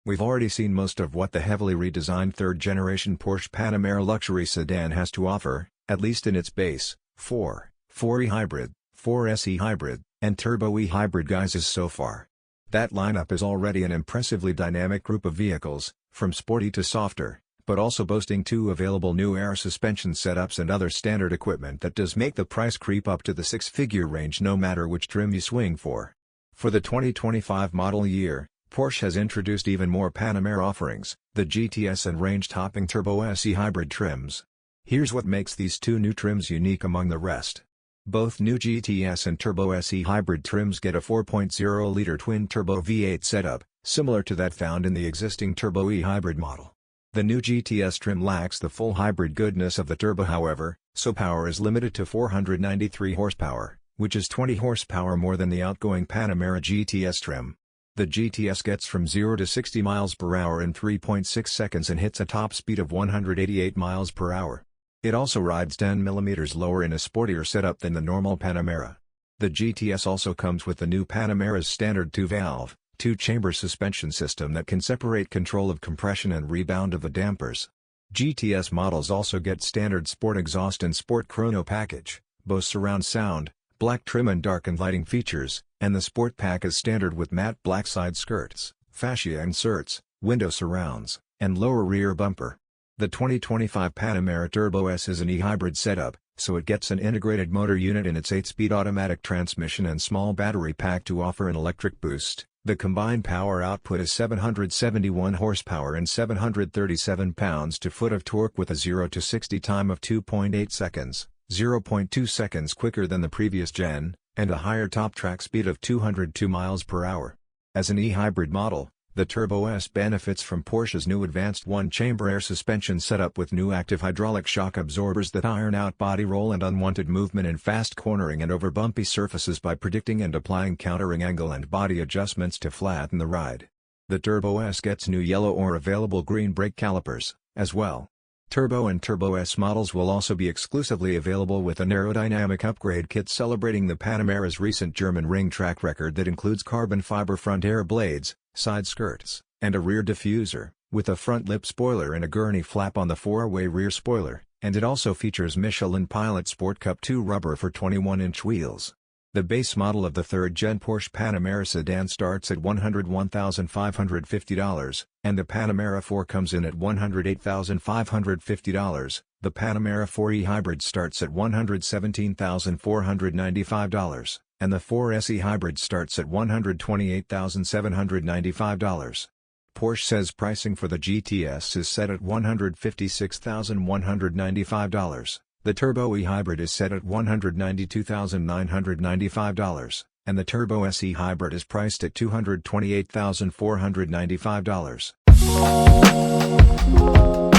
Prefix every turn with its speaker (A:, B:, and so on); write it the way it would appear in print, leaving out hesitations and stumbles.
A: We've already seen most of what the heavily redesigned third-generation Porsche Panamera luxury sedan has to offer, at least in its base, 4e hybrid, 4se hybrid, and turbo E hybrid guises so far. That lineup is already an impressively dynamic group of vehicles, from sporty to softer, but also boasting 2 available new air suspension setups and other standard equipment that does make the price creep up to the 6-figure range no matter which trim you swing for. For the 2025 model year, Porsche has introduced even more Panamera offerings, the GTS and range-topping Turbo SE hybrid trims. Here's what makes these 2 new trims unique among the rest. Both new GTS and Turbo SE hybrid trims get a 4.0-liter twin-turbo V8 setup, similar to that found in the existing Turbo E hybrid model. The new GTS trim lacks the full hybrid goodness of the turbo however, so power is limited to 493 horsepower, which is 20 horsepower more than the outgoing Panamera GTS trim. The GTS gets from 0 to 60 miles per hour in 3.6 seconds and hits a top speed of 188 miles per hour. It also rides 10 mm lower in a sportier setup than the normal Panamera. The GTS also comes with the new Panamera's standard 2-valve, 2-chamber suspension system that can separate control of compression and rebound of the dampers. GTS models also get standard Sport exhaust and Sport Chrono package, both surround sound, black trim and darkened lighting features, and the Sport Pack is standard with matte black side skirts, fascia inserts, window surrounds, and lower rear bumper. The 2025 Panamera Turbo S is an e-hybrid setup, so it gets an integrated motor unit in its 8-speed automatic transmission and small battery pack to offer an electric boost. The combined power output is 771 horsepower and 737 pounds-to-foot of torque with a 0 to 60 time of 2.8 seconds. 0.2 seconds quicker than the previous gen, and a higher top track speed of 202 miles per hour. As an e-hybrid model, the Turbo S benefits from Porsche's new advanced 1-chamber air suspension setup with new active hydraulic shock absorbers that iron out body roll and unwanted movement in fast cornering and over bumpy surfaces by predicting and applying countering angle and body adjustments to flatten the ride. The Turbo S gets new yellow or available green brake calipers, as well. Turbo and Turbo S models will also be exclusively available with an aerodynamic upgrade kit celebrating the Panamera's recent German ring track record that includes carbon fiber front air blades, side skirts, and a rear diffuser, with a front lip spoiler and a gurney flap on the 4-way rear spoiler, and it also features Michelin Pilot Sport Cup 2 rubber for 21-inch wheels. The base model of the third-gen Porsche Panamera sedan starts at $101,550, and the Panamera 4 comes in at $108,550. The Panamera 4e hybrid starts at $117,495, and the 4se hybrid starts at $128,795. Porsche says pricing for the GTS is set at $156,195. The Turbo E hybrid is set at $192,995, and the Turbo SE hybrid is priced at $228,495.